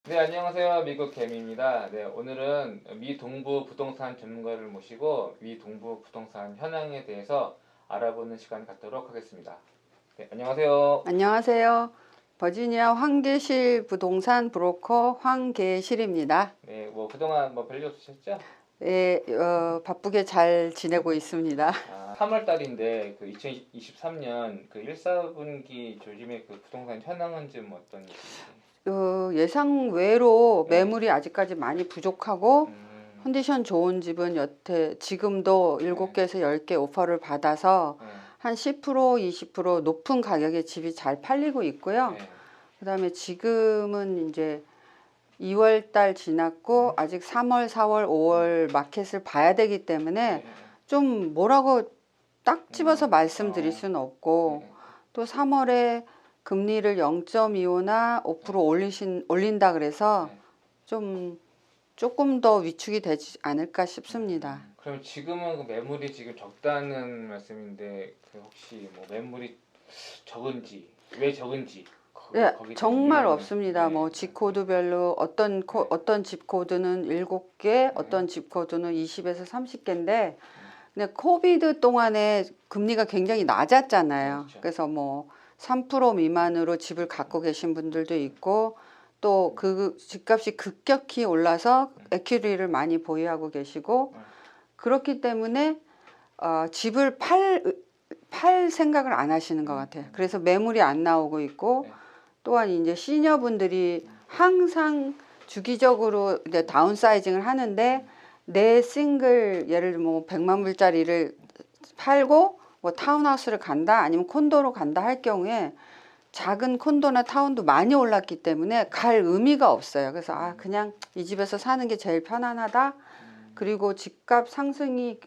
네, 안녕하세요. 미국 개미입니다. 네, 오늘은 미 동부 부동산 전문가를 모시고 미 동부 부동산 현황에 대해서 알아보는 시간 갖도록 하겠습니다. 네, 안녕하세요. 안녕하세요. 버지니아 황계실 부동산 브로커 황계실입니다. 네, 뭐 그동안 뭐 별일 없으셨죠? 예, 바쁘게 잘 지내고 있습니다. 3월 달인데 그 2023년 그 1, 4분기 요즘에 그 부동산 현황은 좀 어떤지. 예상 외로 네. 매물이 아직까지 많이 부족하고 음, 컨디션 좋은 집은 여태 지금도 7개에서 10개 오퍼를 받아서 네, 한 10%, 20% 높은 가격에 집이 잘 팔리고 있고요. 네, 그다음에 지금은 이제 2월 달 지났고 아직 3월, 4월, 5월 마켓을 봐야 되기 때문에 네, 좀 뭐라고 딱 집어서 말씀드릴 수는 없고, 네, 또 3월에 금리를 0.25나 5% 올린다 그래서 네. 조금 더 위축이 되지 않을까 싶습니다. 그럼 지금은 그 매물이 지금 적다는 말씀인데 그 혹시 뭐 매물이 적은지 왜 적은지 예, 거기에 대한 정말 이유는 없습니다. 뭐 집코드별로 어떤 집코드는 7개, 어떤 집코드는 20에서 30개인데, 근데 코비드 동안에 금리가 굉장히 낮았잖아요. 그렇죠. 그래서 뭐 3% 미만으로 집을 갖고 계신 분들도 있고, 또 그 집값이 급격히 올라서 에퀴리를 많이 보유하고 계시고, 그렇기 때문에 집을 팔 생각을 안 하시는 것 같아요. 그래서 매물이 안 나오고 있고, 네. 또한 이제 시니어분들이 항상 주기적으로 이제 다운사이징을 하는데, 내 싱글 예를 들면 뭐 100만 불짜리를 팔고 뭐 타운하우스를 간다 아니면 콘도로 간다 할 경우에 작은 콘도나 타운도 많이 올랐기 때문에 갈 의미가 없어요. 그래서 그냥 이 집에서 사는 게 제일 편안하다. 그리고 집값 상승이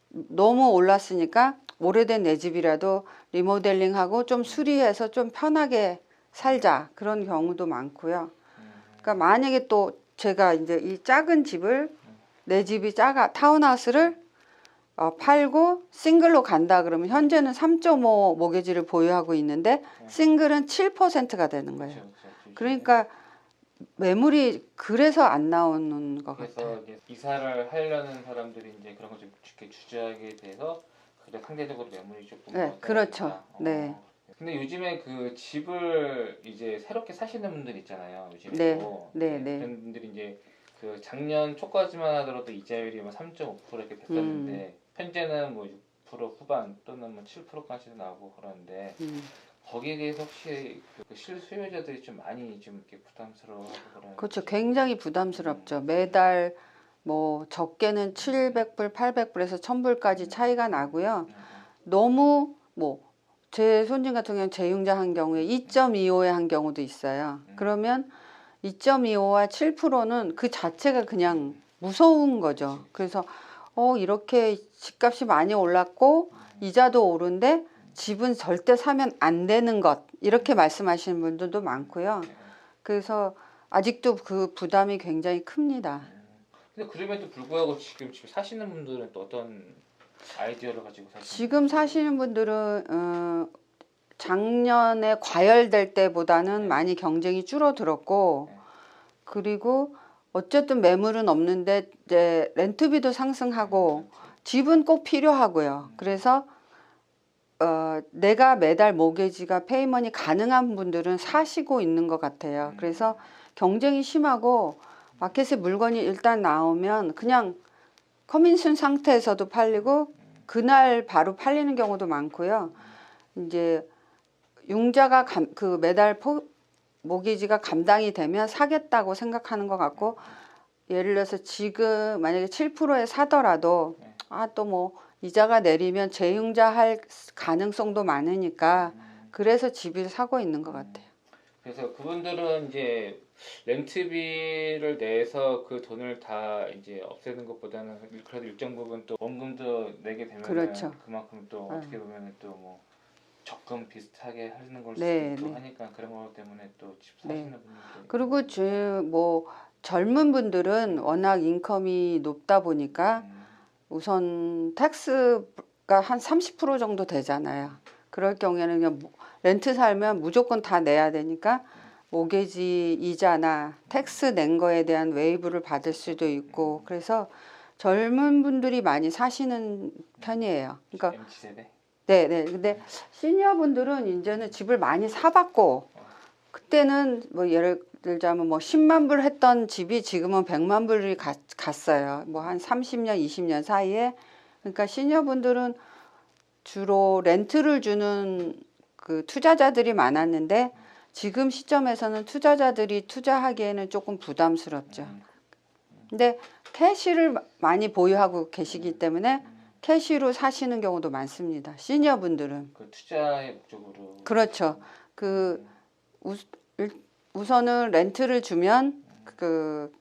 너무 올랐으니까 오래된 내 집이라도 리모델링하고 좀 수리해서 좀 편하게 살자, 그런 경우도 많고요. 그러니까 만약에 또 제가 이제 이 작은 집을, 내 집이 작아 타운하우스를 팔고 싱글로 간다 그러면 현재는 3.5 모기지를 보유하고 있는데 싱글은 7%가 되는 거예요. 그렇죠, 그렇죠. 그러니까 매물이 그래서 안 나오는 것 그래서 같아요. 이제 이사를 하려는 사람들이 이제 그런 걸 좀 이렇게 주저하게 돼서 그래 상대적으로 매물이 조금 네, 더 그렇죠. 떨어진다. 네. 근데 요즘에 그 집을 이제 새롭게 사시는 분들 있잖아요. 네, 요즘에도 네, 네. 그런 분들이 이제 그 작년 초까지만 하더라도 이자율이 뭐 3.5% 이렇게 됐었는데 현재는 뭐 6% 후반 또는 뭐 7%까지도 나오고 그러는데 거기에 대해서 혹시 그 실수요자들이 좀 많이 좀 이렇게 부담스러워하고 그러는. 그렇죠. 굉장히 부담스럽죠. 매달 뭐 적게는 700불, 800불에서 1000불까지 차이가 나고요. 너무 뭐 제 손님 같은 경우는 재융자 한 경우에 2.25에 한 경우도 있어요. 그러면 2.25와 7%는 그 자체가 그냥 무서운 거죠. 그래서 이렇게 집값이 많이 올랐고 이자도 오른데 집은 절대 사면 안 되는 것, 이렇게 말씀하시는 분들도 많고요. 그래서 아직도 그 부담이 굉장히 큽니다. 근데 그럼에도 불구하고 지금 사시는 분들은 또 어떤 아이디어를 가지고 사시는 지금 건지. 사시는 분들은 작년에 과열될 때보다는 많이 경쟁이 줄어들었고, 그리고 어쨌든 매물은 없는데 이제 렌트비도 상승하고 집은 꼭 필요하고요. 그래서 내가 매달 모기지가 페이먼이 가능한 분들은 사시고 있는 것 같아요. 그래서 경쟁이 심하고 마켓에 물건이 일단 나오면 그냥 커민순 상태에서도 팔리고 그날 바로 팔리는 경우도 많고요. 이제 융자가 그 매달 모기지가 감당이 되면 사겠다고 생각하는 것 같고, 예를 들어서 지금 만약에 7%에 사더라도 또 뭐 이자가 내리면 재융자 할 가능성도 많으니까 그래서 집을 사고 있는 것 같아요. 그래서 그분들은 이제 렌트비를 내서 그 돈을 다 이제 없애는 것보다는 그래도 일정 부분 또 원금도 내게 되면은 그렇죠. 그만큼 또 어떻게 보면은 또 뭐 적금 비슷하게 하는 걸 수도 네, 있고 네. 하니까 그런 것 때문에 또 집 네. 사시는 분들도 그리고 뭐 젊은 분들은 워낙 인컴이 높다 보니까 우선 텍스가 한 30% 정도 되잖아요. 그럴 경우에는 그냥 렌트 살면 무조건 다 내야 되니까 모게지 이자나 텍스 낸 거에 대한 웨이브를 받을 수도 있고 그래서 젊은 분들이 많이 사시는 편이에요. 그러니까 MZ 세대. 네. 근데 시니어 분들은 이제는 집을 많이 사봤고 그때는 뭐 예를 들자면 뭐 10만 불 했던 집이 지금은 100만 불이 갔어요. 뭐 한 30년, 20년 사이에. 그러니까 시니어 분들은 주로 렌트를 주는 그 투자자들이 많았는데 지금 시점에서는 투자자들이 투자하기에는 조금 부담스럽죠. 근데 캐시를 많이 보유하고 계시기 때문에 캐시로 사시는 경우도 많습니다. 시니어 분들은. 그 투자의 목적으로. 그렇죠. 그 우선은 렌트를 주면 그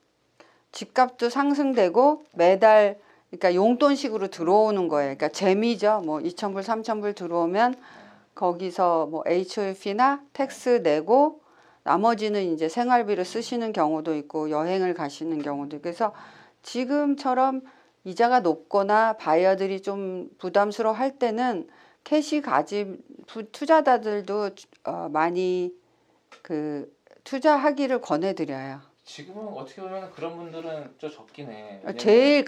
집값도 상승되고 매달 그러니까 용돈식으로 들어오는 거예요. 그러니까 재미죠. 뭐 2,000불, 3,000불 들어오면 거기서 뭐 HOF나 텍스 내고 나머지는 이제 생활비로 쓰시는 경우도 있고 여행을 가시는 경우도 있고 그래서 지금처럼 이자가 높거나 바이어들이 좀 부담스러워 할 때는 캐시 가진 투자자들도 많이 그 투자하기를 권해드려요. 지금은 어떻게 보면 그런 분들은 좀 적긴 해. 제일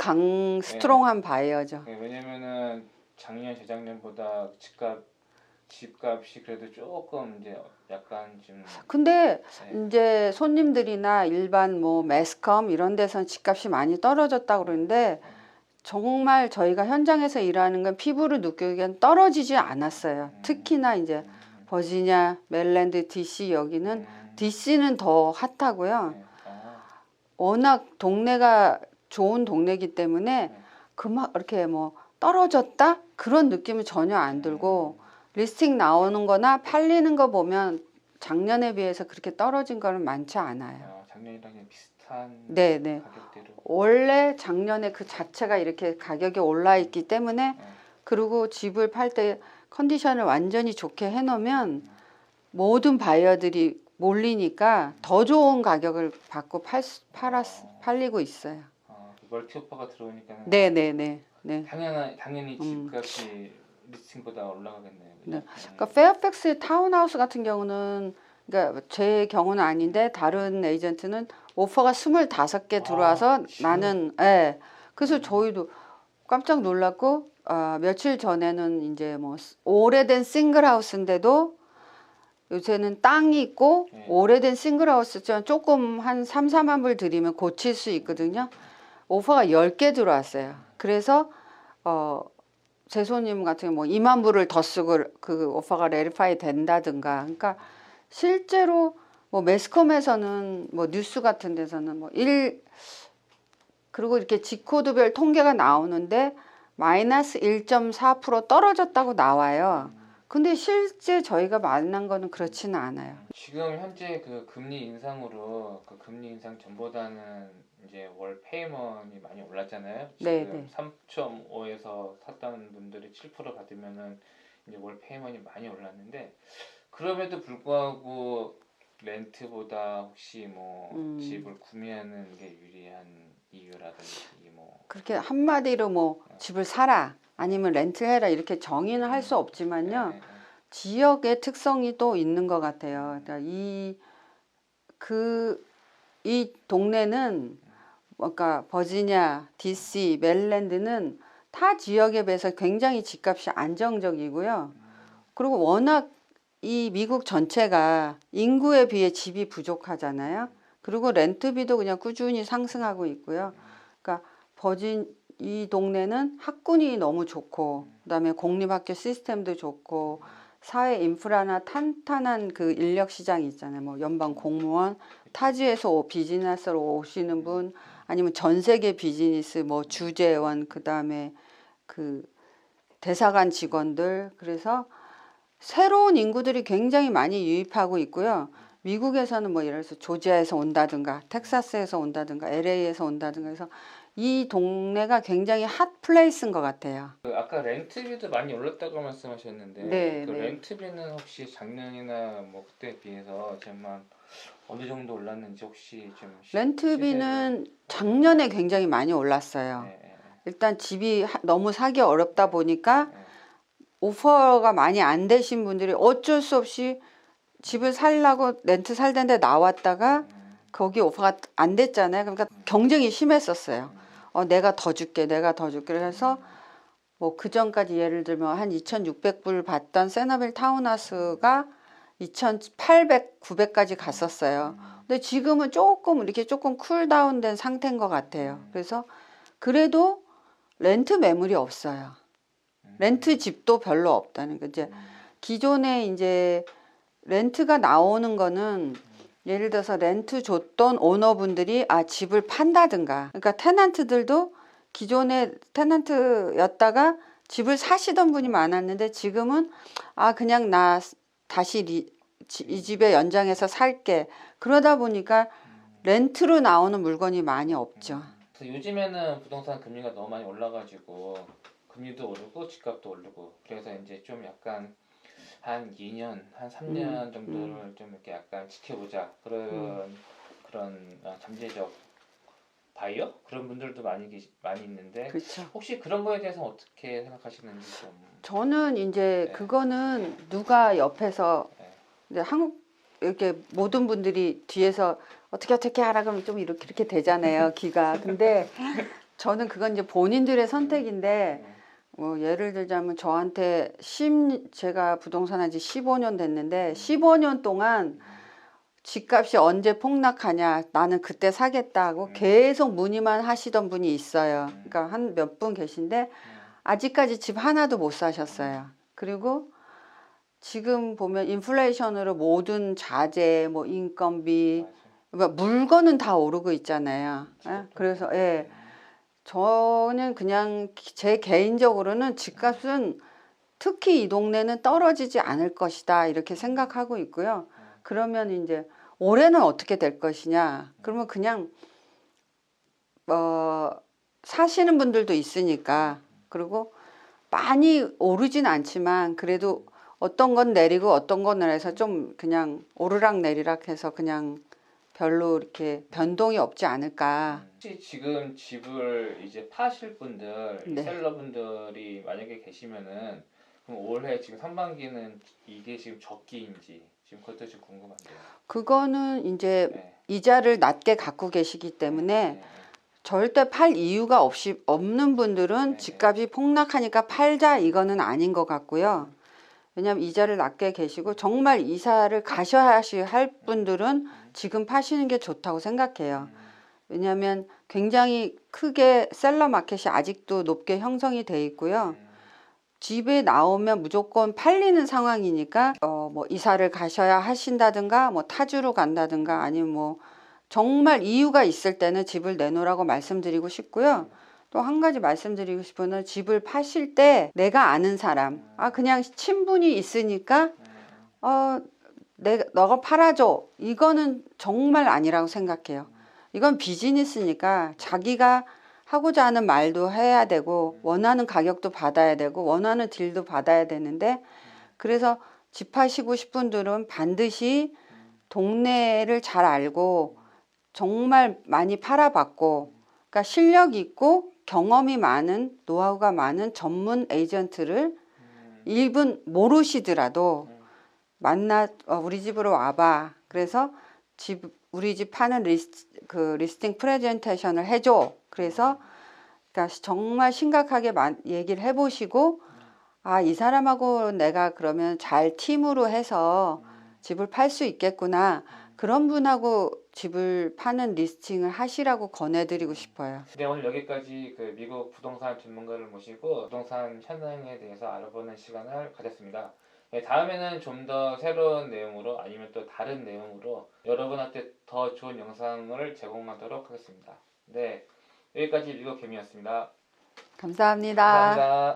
스트롱한 바이어죠. 왜냐면은 작년, 재작년보다 집값이 그래도 조금 이제 약간 좀. 근데 이제 손님들이나 일반 뭐 매스컴 이런 데선 집값이 많이 떨어졌다고 그러는데 정말 저희가 현장에서 일하는 건 피부로 느끼기엔 떨어지지 않았어요. 특히나 이제 버지니아, 메릴랜드, DC 여기는 DC는 더 핫하고요. 워낙 동네가 좋은 동네이기 때문에 그막 이렇게 뭐 떨어졌다 그런 느낌은 전혀 안 들고 리스팅 나오는 거나 팔리는 거 보면 작년에 비해서 그렇게 떨어진 거는 많지 않아요. 작년이랑 비슷한 네네. 가격대로. 원래 작년에 그 자체가 이렇게 가격이 올라 있기 때문에 그리고 집을 팔 때 컨디션을 완전히 좋게 해놓으면 모든 바이어들이 몰리니까 더 좋은 가격을 받고 팔리고 있어요. 멀티 오퍼가 들어오니까. 네네네. 당연히 집값이 리스팅보다 올라가겠네요. 네. 그러니까 페어팩스 타운하우스 같은 경우는 그러니까 제 경우는 아닌데 다른 에이전트는 오퍼가 25개 들어와서 나는 그래서 저희도 깜짝 놀랐고 며칠 전에는 이제 뭐 오래된 싱글하우스인데도 요새는 땅이 있고 오래된 싱글하우스지만 조금 한 3, 4만 불 들이면 고칠 수 있거든요. 오퍼가 10개 들어왔어요. 그래서 제 손님 같은 경우 뭐 2만 불을 더 쓰고 그 오퍼가 레리파이 된다든가. 그러니까 실제로 뭐 매스컴에서는 뭐 뉴스 같은 데서는 뭐 그리고 이렇게 지코드별 통계가 나오는데 마이너스 1.4% 떨어졌다고 나와요. 근데 실제 저희가 만난 거는 그렇지는 않아요. 지금 현재 그 금리 인상으로 그 금리 인상 전보다는 이제 월 페이먼이 많이 올랐잖아요. 지금 3.5에서 샀던 분들이 7% 받으면은 이제 월 페이먼이 많이 올랐는데 그럼에도 불구하고 렌트보다 혹시 뭐 집을 구매하는 게 유리한 이유라든지 뭐 그렇게 한마디로 뭐 집을 사라 아니면 렌트해라 이렇게 정의는 할 수 없지만요. 지역의 특성이 또 있는 것 같아요. 그러니까 이 동네는 그러니까 버지니아, DC, 메릴랜드는 타 지역에 비해서 굉장히 집값이 안정적이고요. 그리고 워낙 이 미국 전체가 인구에 비해 집이 부족하잖아요. 그리고 렌트비도 그냥 꾸준히 상승하고 있고요. 그러니까 이 동네는 학군이 너무 좋고 그다음에 공립학교 시스템도 좋고 사회 인프라나 탄탄한 그 인력 시장이 있잖아요. 뭐 연방 공무원, 타지에서 비즈니스로 오시는 분, 아니면 전 세계 비즈니스, 뭐 주재원, 그다음에 그 대사관 직원들. 그래서 새로운 인구들이 굉장히 많이 유입하고 있고요. 미국에서는 뭐 예를 들어서 조지아에서 온다든가 텍사스에서 온다든가 LA에서 온다든가 해서 이 동네가 굉장히 핫 플레이스인 것 같아요. 아까 렌트비도 많이 올랐다고 말씀하셨는데 그 렌트비는 혹시 작년이나 뭐 그때에 비해서 정말 어느 정도 올랐는지 혹시 좀 렌트비는 작년에 굉장히 많이 올랐어요. 일단 집이 너무 사기 어렵다 보니까 오퍼가 많이 안 되신 분들이 어쩔 수 없이 집을 살려고 렌트 살던데 나왔다가 거기 오퍼가 안 됐잖아요. 그러니까 경쟁이 심했었어요. 내가 더 줄게, 내가 더 줄게. 그래서 뭐 그 전까지 예를 들면 한 2,600불 받던 세너빌 타운하우스가 2,800, 900까지 갔었어요. 근데 지금은 조금 이렇게 조금 쿨다운된 상태인 것 같아요. 그래서 그래도 렌트 매물이 없어요. 렌트 집도 별로 없다는 거. 이제 기존에 이제 렌트가 나오는 거는 예를 들어서 렌트 줬던 오너분들이 집을 판다든가, 그러니까 테넌트들도 기존에 테넌트였다가 집을 사시던 분이 많았는데 지금은 그냥 나 다시 이 집에 연장해서 살게. 그러다 보니까 렌트로 나오는 물건이 많이 없죠. 그래서 요즘에는 부동산 금리가 너무 많이 올라가지고 금리도 오르고 집값도 오르고 그래서 이제 좀 약간 한 2년, 한 3년 정도를 좀 이렇게 약간 지켜보자 그런 잠재적 바이어 그런 분들도 많이 있는데 그렇죠. 혹시 그런 거에 대해서 어떻게 생각하시는지 좀. 저는 이제 네. 그거는 누가 옆에서 네. 이제 한국 이렇게 모든 분들이 뒤에서 어떻게 하라 그러면 좀 이렇게 되잖아요, 기가. 근데 저는 그건 이제 본인들의 선택인데 뭐 예를 들자면 저한테 제가 부동산 한 지 15년 됐는데 15년 동안 집값이 언제 폭락하냐, 나는 그때 사겠다고 계속 문의만 하시던 분이 있어요. 그러니까 한 몇 분 계신데 아직까지 집 하나도 못 사셨어요. 그리고 지금 보면 인플레이션으로 모든 자재, 뭐 인건비, 그러니까 물건은 다 오르고 있잖아요. 그래서 저는 그냥 제 개인적으로는 집값은 특히 이 동네는 떨어지지 않을 것이다 이렇게 생각하고 있고요. 그러면 이제 올해는 어떻게 될 것이냐? 그러면 그냥 사시는 분들도 있으니까, 그리고 많이 오르진 않지만 그래도 어떤 건 내리고 어떤 건 내려서 좀 그냥 오르락 내리락 해서 그냥 별로 이렇게 변동이 없지 않을까. 혹시 지금 집을 이제 파실 분들, 네. 셀러분들이 만약에 계시면은 그럼 올해 지금 상반기는 이게 지금 적기인지 지금 그것도 좀 궁금한데요. 그거는 이제 네. 이자를 낮게 갖고 계시기 때문에 절대 팔 이유가 없는 분들은 집값이 폭락하니까 팔자 이거는 아닌 것 같고요. 왜냐하면 이자를 낮게 계시고 정말 이사를 가셔야 할 분들은 지금 파시는 게 좋다고 생각해요. 왜냐하면 굉장히 크게 셀러 마켓이 아직도 높게 형성이 돼 있고요. 집에 나오면 무조건 팔리는 상황이니까 뭐 이사를 가셔야 하신다든가 뭐 타주로 간다든가 아니면 뭐 정말 이유가 있을 때는 집을 내놓으라고 말씀드리고 싶고요. 또 한 가지 말씀드리고 싶은 건 집을 파실 때 내가 아는 사람, 그냥 친분이 있으니까 너가 팔아줘, 이거는 정말 아니라고 생각해요. 이건 비즈니스니까 자기가 하고자 하는 말도 해야 되고 원하는 가격도 받아야 되고 원하는 딜도 받아야 되는데, 그래서 집 파시고 싶은 분들은 반드시 동네를 잘 알고 정말 많이 팔아봤고, 그러니까 실력 있고 경험이 많은, 노하우가 많은 전문 에이전트를 일분 모르시더라도 우리 집으로 와봐. 그래서 우리 집 파는 리스팅 프레젠테이션을 해줘. 그래서 그러니까 정말 심각하게 얘기를 해보시고, 이 사람하고 내가 그러면 잘 팀으로 해서 집을 팔 수 있겠구나. 그런 분하고 집을 파는 리스팅을 하시라고 권해드리고 싶어요. 네, 오늘 여기까지 그 미국 부동산 전문가를 모시고 부동산 현황에 대해서 알아보는 시간을 가졌습니다. 네, 다음에는 좀 더 새로운 내용으로 아니면 또 다른 내용으로 여러분한테 더 좋은 영상을 제공하도록 하겠습니다. 네, 여기까지 미국 개미였습니다. 감사합니다. 감사합니다.